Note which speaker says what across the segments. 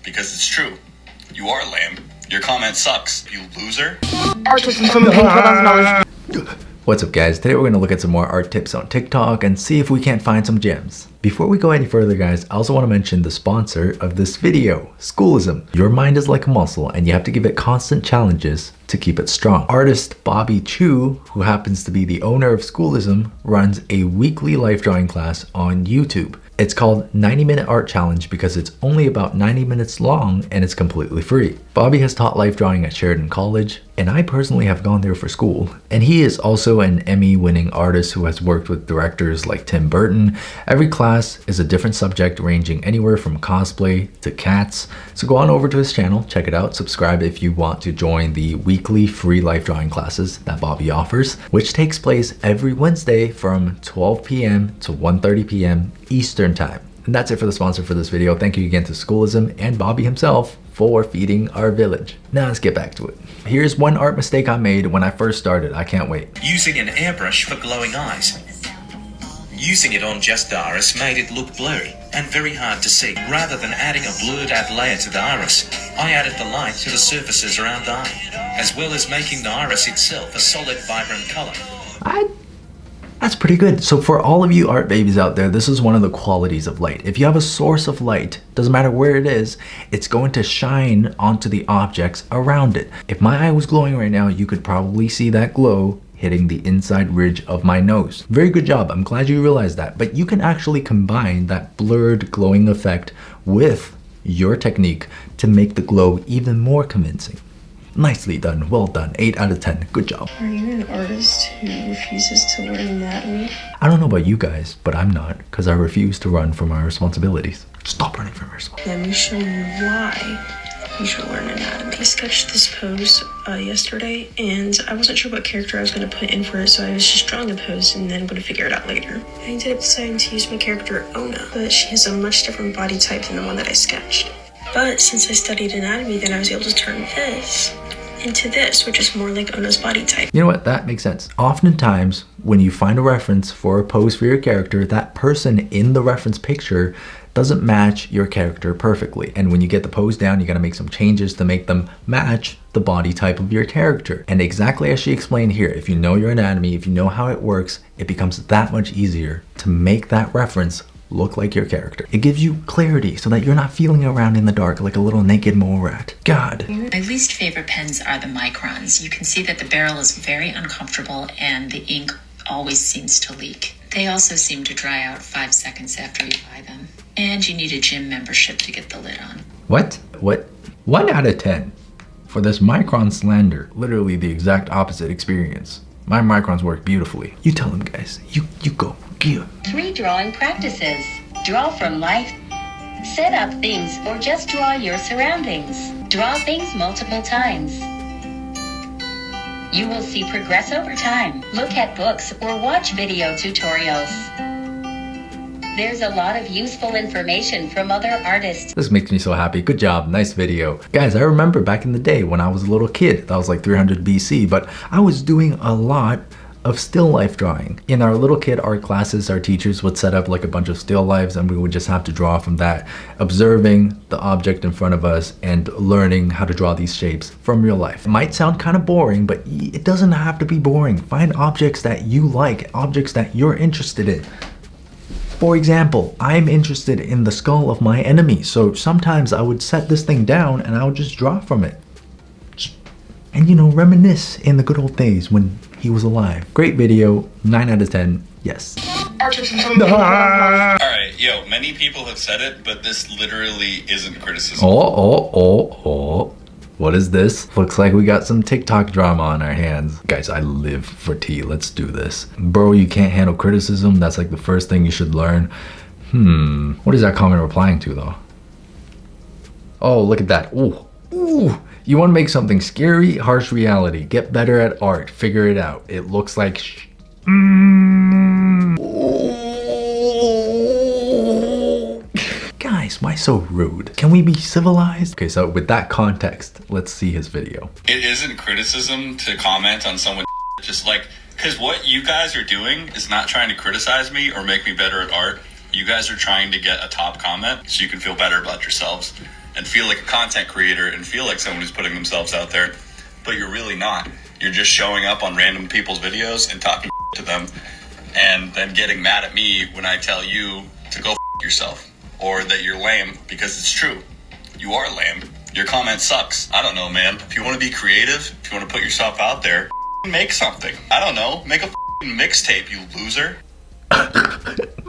Speaker 1: Because it's true. You are lame. Your comment sucks, you loser.
Speaker 2: Art tips from paying $12,000.
Speaker 3: What's up guys, today we're going to look at some more art tips on TikTok and see if we can't find some gems. Before we go any further guys, I also want to mention the sponsor of this video, Schoolism. Your mind is like a muscle and you have to give it constant challenges to keep it strong. Artist Bobby Chu, who happens to be the owner of Schoolism, runs a weekly life drawing class on YouTube. It's called 90-Minute Art Challenge because it's only about 90 minutes long and it's completely free. Bobby has taught life drawing at Sheridan College, and I personally have gone there for school. And he is also an Emmy-winning artist who has worked with directors like Tim Burton. Every class is a different subject ranging anywhere from cosplay to cats. So go on over to his channel, check it out, subscribe if you want to join the weekly free life drawing classes that Bobby offers, which takes place every Wednesday from 12 p.m. to 1:30 p.m. Eastern Time. And that's it for the sponsor for this video. Thank you again to Schoolism and Bobby himself for feeding our village. Now let's get back to it. Here's one art mistake I made when I first started. I can't wait.
Speaker 4: Using an airbrush for glowing eyes. Using it on just the iris made it look blurry and very hard to see. Rather than adding a blurred out layer to the iris, I added the light to the surfaces around the eye, as well as making the iris itself a solid, vibrant color.
Speaker 3: That's pretty good. So for all of you art babies out there, this is one of the qualities of light. If you have a source of light, doesn't matter where it is, it's going to shine onto the objects around it. If my eye was glowing right now, you could probably see that glow hitting the inside ridge of my nose. Very good job. I'm glad you realized that. But you can actually combine that blurred glowing effect with your technique to make the glow even more convincing. Nicely done. Well done. 8 out of 10. Good job.
Speaker 5: Are you an artist who refuses to learn anatomy?
Speaker 3: I don't know about you guys, but I'm not, because I refuse to run from my responsibilities. Stop running from your responsibilities.
Speaker 5: Let me show you why you should learn anatomy. I sketched this pose yesterday, and I wasn't sure what character I was going to put in for it, so I was just drawing the pose and then going to figure it out later. I ended up deciding to use my character Ona, but she has a much different body type than the one that I sketched. But since I studied anatomy, then I was able to turn this into this, which is more like Ona's body type.
Speaker 3: You know what? That makes sense. Oftentimes, when you find a reference for a pose for your character, that person in the reference picture doesn't match your character perfectly. And when you get the pose down, you gotta make some changes to make them match the body type of your character. And exactly as she explained here, if you know your anatomy, if you know how it works, it becomes that much easier to make that reference look like your character. It gives you clarity so that you're not feeling around in the dark like a little naked mole rat. God.
Speaker 6: My least favorite pens are the microns. You can see that the barrel is very uncomfortable and the ink always seems to leak. They also seem to dry out 5 seconds after you buy them. And you need a gym membership to get the lid on.
Speaker 3: What? 1 out of 10 for this micron slander. Literally the exact opposite experience. My microns work beautifully. You tell them guys. You go. Give.
Speaker 7: 3 drawing practices. Draw from life. Set up things or just draw your surroundings. Draw things multiple times. You will see progress over time. Look at books or watch video tutorials. There's a lot of useful information from other artists.
Speaker 3: This makes me so happy. Good job. Nice video. Guys, I remember back in the day when I was a little kid. That was like 300 BC, but I was doing a lot of still life drawing. In our little kid art classes, our teachers would set up like a bunch of still lifes and we would just have to draw from that, observing the object in front of us and learning how to draw these shapes from real life. It might sound kind of boring, but it doesn't have to be boring. Find objects that you like, objects that you're interested in. For example, I'm interested in the skull of my enemy, so sometimes I would set this thing down and I would just draw from it. And you know, reminisce in the good old days when he was alive. Great video, 9 out of 10, yes.
Speaker 2: Art tips from paying $12,000.
Speaker 1: Alright, yo, many people have said it, but this literally isn't criticism.
Speaker 3: Oh. What is this? Looks like we got some TikTok drama on our hands. Guys, I live for tea. Let's do this. Bro, you can't handle criticism. That's like the first thing you should learn. What is that comment replying to though? Oh, look at that. Ooh. You want to make something scary? Harsh reality. Get better at art. Figure it out. It looks like Guys, why so rude? Can we be civilized? Okay, so with that context, let's see his video.
Speaker 1: It isn't criticism to comment on someone just like, because what you guys are doing is not trying to criticize me or make me better at art. You guys are trying to get a top comment so you can feel better about yourselves. and feel like a content creator and feel like someone who's putting themselves out there, but you're really not. You're just showing up on random people's videos and talking to them and then getting mad at me when I tell you to go yourself or that you're lame, because it's true. You are lame. Your comment sucks. I don't know, man. If you want to be creative, if you want to put yourself out there, make something. I don't know. Make a mixtape, you loser.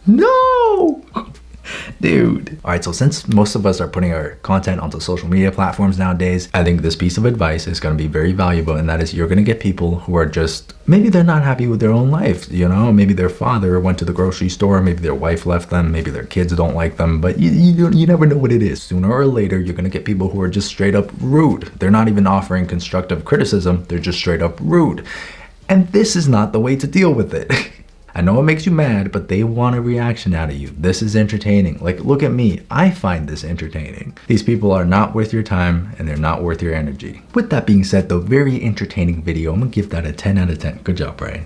Speaker 3: No! Dude. Alright, so since most of us are putting our content onto social media platforms nowadays, I think this piece of advice is going to be very valuable, and that is you're going to get people who are just, maybe they're not happy with their own life, you know? Maybe their father went to the grocery store, maybe their wife left them, maybe their kids don't like them, but you never know what it is. Sooner or later, you're going to get people who are just straight up rude. They're not even offering constructive criticism, they're just straight up rude. And this is not the way to deal with it. I know it makes you mad, but they want a reaction out of you. This is entertaining. Like, look at me. I find this entertaining. These people are not worth your time and they're not worth your energy. With that being said, though, very entertaining video. I'm gonna give that a 10 out of 10. Good job, Brian.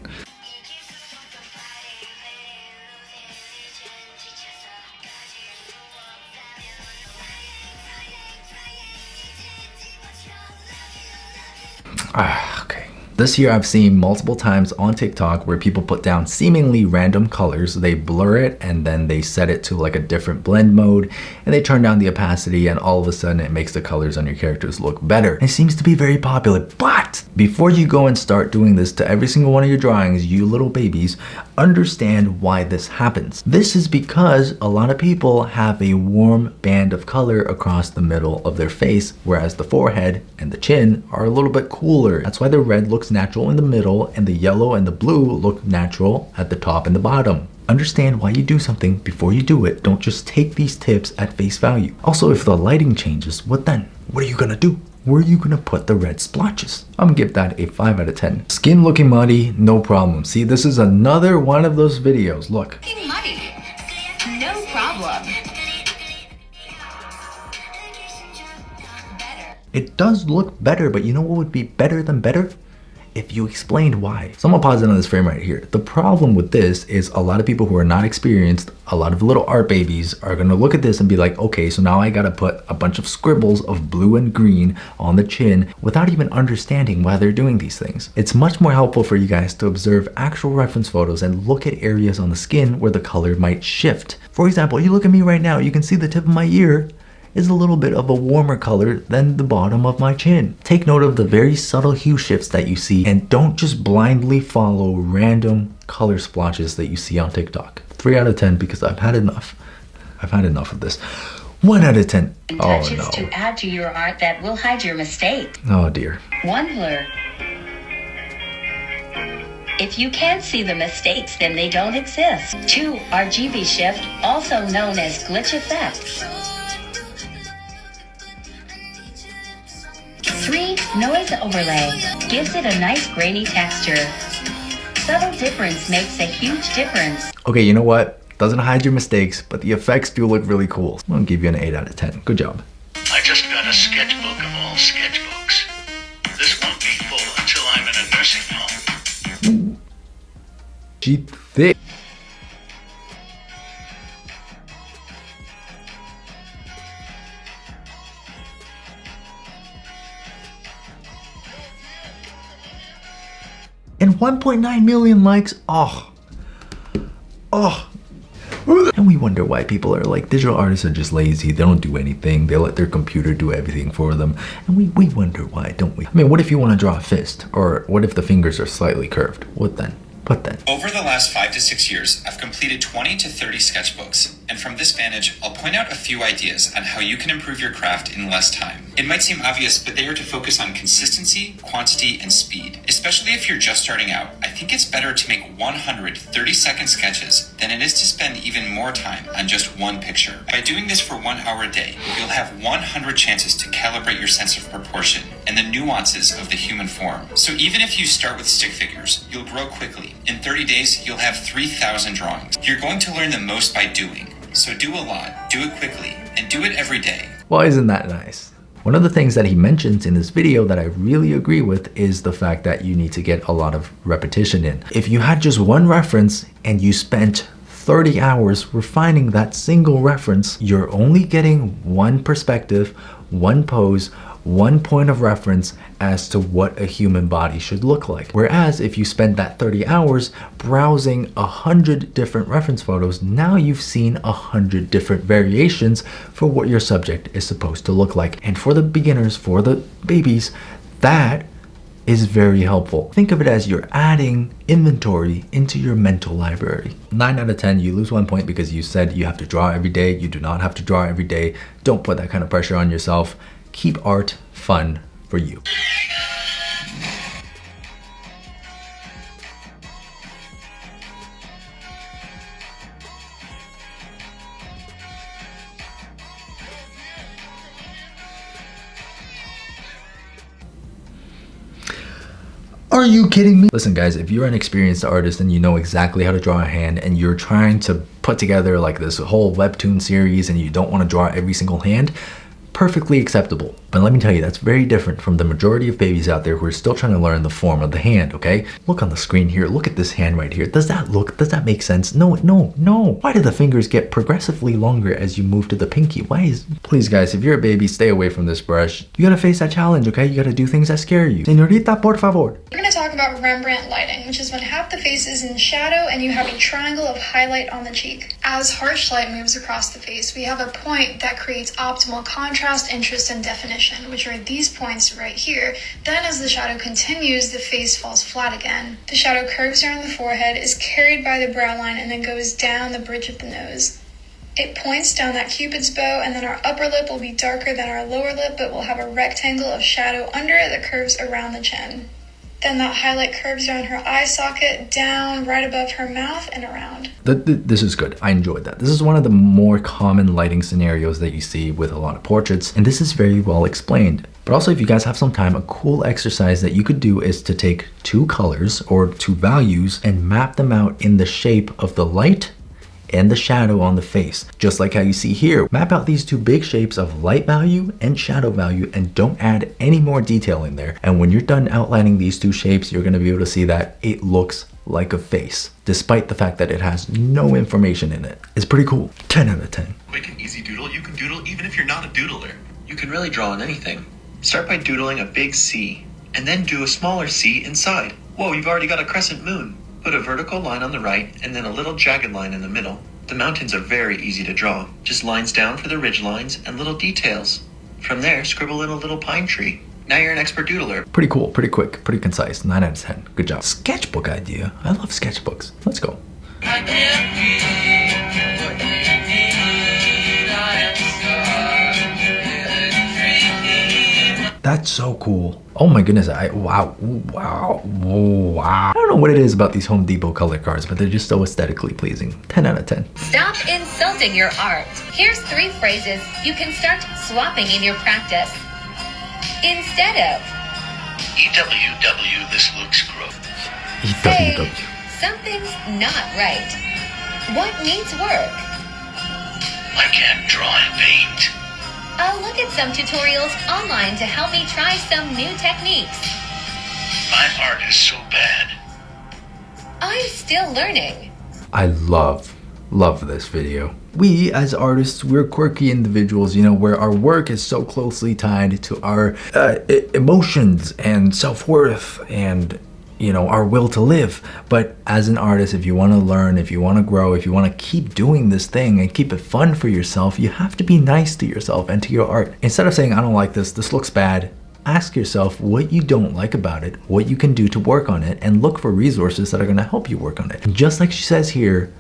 Speaker 3: Okay. This year I've seen multiple times on TikTok where people put down seemingly random colors, they blur it and then they set it to like a different blend mode and they turn down the opacity and all of a sudden it makes the colors on your characters look better. It seems to be very popular, but before you go and start doing this to every single one of your drawings, you little babies, understand why this happens. This is because a lot of people have a warm band of color across the middle of their face, whereas the forehead and the chin are a little bit cooler. That's why the red looks natural in the middle and the yellow and the blue look natural at the top and the bottom. Understand why you do something before you do it. Don't just take these tips at face value. Also, if the lighting changes, what then? What are you gonna do? Where are you gonna put the red splotches? I'm gonna give that a 5 out of 10. Skin looking muddy, no problem. See, this is another one of those videos. Look.
Speaker 7: Looking muddy. No problem.
Speaker 3: It does look better, but you know what would be better than better? If you explained why. So I'm gonna pause it on this frame right here. The problem with this is a lot of people who are not experienced, a lot of little art babies are gonna look at this and be like, okay, so now I gotta put a bunch of scribbles of blue and green on the chin without even understanding why they're doing these things. It's much more helpful for you guys to observe actual reference photos and look at areas on the skin where the color might shift. For example, you look at me right now, you can see the tip of my ear is a little bit of a warmer color than the bottom of my chin. Take note of the very subtle hue shifts that you see and don't just blindly follow random color splotches that you see on TikTok. 3 out of 10 because I've had enough. I've had enough of this. 1 out of 10. Oh
Speaker 7: Touches
Speaker 3: no.
Speaker 7: to add to your art that will hide your mistake.
Speaker 3: Oh dear.
Speaker 7: 1 blur. If you can't see the mistakes, then they don't exist. 2 RGB shift, also known as glitch effect. 3 noise overlay, gives it a nice grainy texture. Subtle difference makes a huge difference.
Speaker 3: Okay, you know what? Doesn't hide your mistakes, but the effects do look really cool. I'm gonna give you an 8 out of 10. Good job.
Speaker 8: I just got a sketchbook of all sketchbooks. This won't be full until I'm in a nursing home.
Speaker 3: She thick. And 1.9 million likes. Oh. And we wonder why people are like, digital artists are just lazy. They don't do anything. They let their computer do everything for them. And we wonder why, don't we? I mean, what if you want to draw a fist? Or what if the fingers are slightly curved? What then? What then?
Speaker 9: Over the last 5 to 6 years, I've completed 20 to 30 sketchbooks, and from this vantage, I'll point out a few ideas on how you can improve your craft in less time. It might seem obvious, but they are to focus on consistency, quantity, and speed. Especially if you're just starting out, I think it's better to make 100 30-second sketches than it is to spend even more time on just one picture. By doing this for 1 hour a day, you'll have 100 chances to calibrate your sense of proportion and the nuances of the human form. So even if you start with stick figures, you'll grow quickly. In 30 days, you'll have 3,000 drawings. You're going to learn the most by doing. So do a lot, do it quickly, and do it every day.
Speaker 3: Well, isn't that nice? One of the things that he mentions in this video that I really agree with is the fact that you need to get a lot of repetition in. If you had just one reference and you spent 30 hours refining that single reference, you're only getting one perspective, one pose, one point of reference as to what a human body should look like. Whereas if you spend that 30 hours browsing 100 different reference photos, now you've seen 100 different variations for what your subject is supposed to look like. And for the beginners, for the babies, that is very helpful. Think of it as you're adding inventory into your mental library. 9 out of 10, you lose 1 point because you said you have to draw every day. You do not have to draw every day. Don't put that kind of pressure on yourself. Keep art fun for you. Are you kidding me? Listen guys, if you're an experienced artist and you know exactly how to draw a hand and you're trying to put together like this whole webtoon series and you don't want to draw every single hand, perfectly acceptable. But let me tell you, that's very different from the majority of babies out there who are still trying to learn the form of the hand, okay? Look on the screen here, look at this hand right here. Does that make sense? No. Why do the fingers get progressively longer as you move to the pinky? Please guys, if you're a baby, stay away from this brush. You gotta face that challenge, okay? You gotta do things that scare you. Señorita, por favor.
Speaker 10: We're going to talk about Rembrandt Lighting, which is when half the face is in shadow and you have a triangle of highlight on the cheek. As harsh light moves across the face, we have a point that creates optimal contrast, interest, and definition, which are these points right here. Then as the shadow continues, the face falls flat again. The shadow curves around the forehead, is carried by the brow line, and then goes down the bridge of the nose. It points down that Cupid's bow, and then our upper lip will be darker than our lower lip, but we'll have a rectangle of shadow under it that curves around the chin. Then that highlight curves around her eye socket, down right above her mouth, and around.
Speaker 3: This is good. I enjoyed that. This is one of the more common lighting scenarios that you see with a lot of portraits, and this is very well explained. But also, if you guys have some time, a cool exercise that you could do is to take two colors or two values and map them out in the shape of the light and the shadow on the face. Just like how you see here, map out these two big shapes of light value and shadow value and don't add any more detail in there. And when you're done outlining these two shapes, you're gonna be able to see that it looks like a face, despite the fact that it has no information in it. It's pretty cool. 10 out of 10.
Speaker 11: Quick and easy doodle, you can doodle even if you're not a doodler. You can really draw on anything. Start by doodling a big C, and then do a smaller C inside. Whoa, you've already got a crescent moon. Put a vertical line on the right and then a little jagged line in the middle. The mountains are very easy to draw. Just lines down for the ridge lines and little details. From there, scribble in a little pine tree. Now you're an expert doodler.
Speaker 3: Pretty cool, pretty quick, pretty concise. 9 out of 10. Good job. Sketchbook idea. I love sketchbooks. Let's go. That's so cool. Oh my goodness, wow. I don't know what it is about these Home Depot color cards, but they're just so aesthetically pleasing. 10 out of 10.
Speaker 7: Stop insulting your art. Here's 3 phrases you can start swapping in your practice. Instead of
Speaker 8: EWW, this looks gross.
Speaker 7: say, something's not right. What needs work?
Speaker 8: I can't draw and paint.
Speaker 7: I'll look at some tutorials online to help me try some new techniques.
Speaker 8: My art is so bad.
Speaker 7: I'm still learning.
Speaker 3: I love this video. We as artists, we're quirky individuals, you know, where our work is so closely tied to our emotions and self-worth and, you know, our will to live. But as an artist, if you want to learn, if you want to grow, if you want to keep doing this thing and keep it fun for yourself, you have to be nice to yourself and to your art. Instead of saying, I don't like this looks bad, ask yourself what you don't like about it, what you can do to work on it, and look for resources that are going to help you work on it. And just like she says here,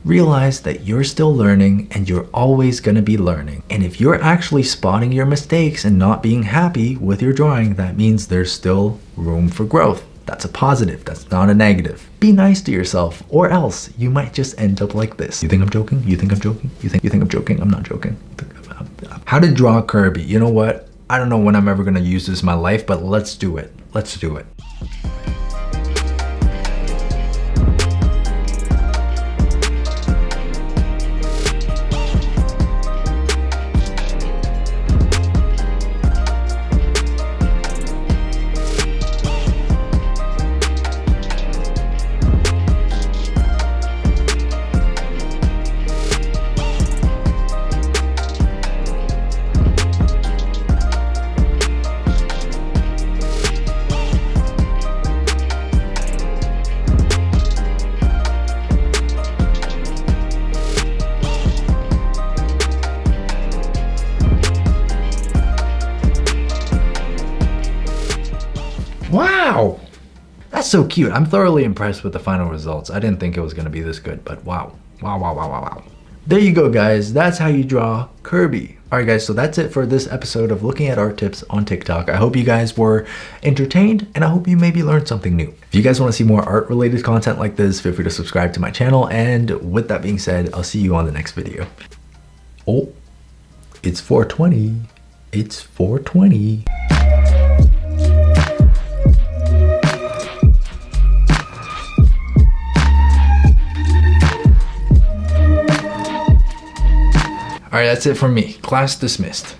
Speaker 3: realize that you're still learning and you're always going to be learning. And if you're actually spotting your mistakes and not being happy with your drawing, that means there's still room for growth. That's a positive, that's not a negative. Be nice to yourself, or else you might just end up like this. You think I'm joking? You think I'm joking? You think I'm joking? I'm not joking. How to draw Kirby. You know what? I don't know when I'm ever gonna use this in my life, but let's do it. Let's do it. Wow! That's so cute. I'm thoroughly impressed with the final results. I didn't think it was gonna be this good, but wow. Wow, wow, wow, wow, wow. There you go, guys. That's how you draw Kirby. Alright guys, so that's it for this episode of looking at art tips on TikTok. I hope you guys were entertained, and I hope you maybe learned something new. If you guys want to see more art related content like this, feel free to subscribe to my channel, and with that being said, I'll see you on the next video. Oh, it's 420. It's 420. Alright, that's it from me. Class dismissed.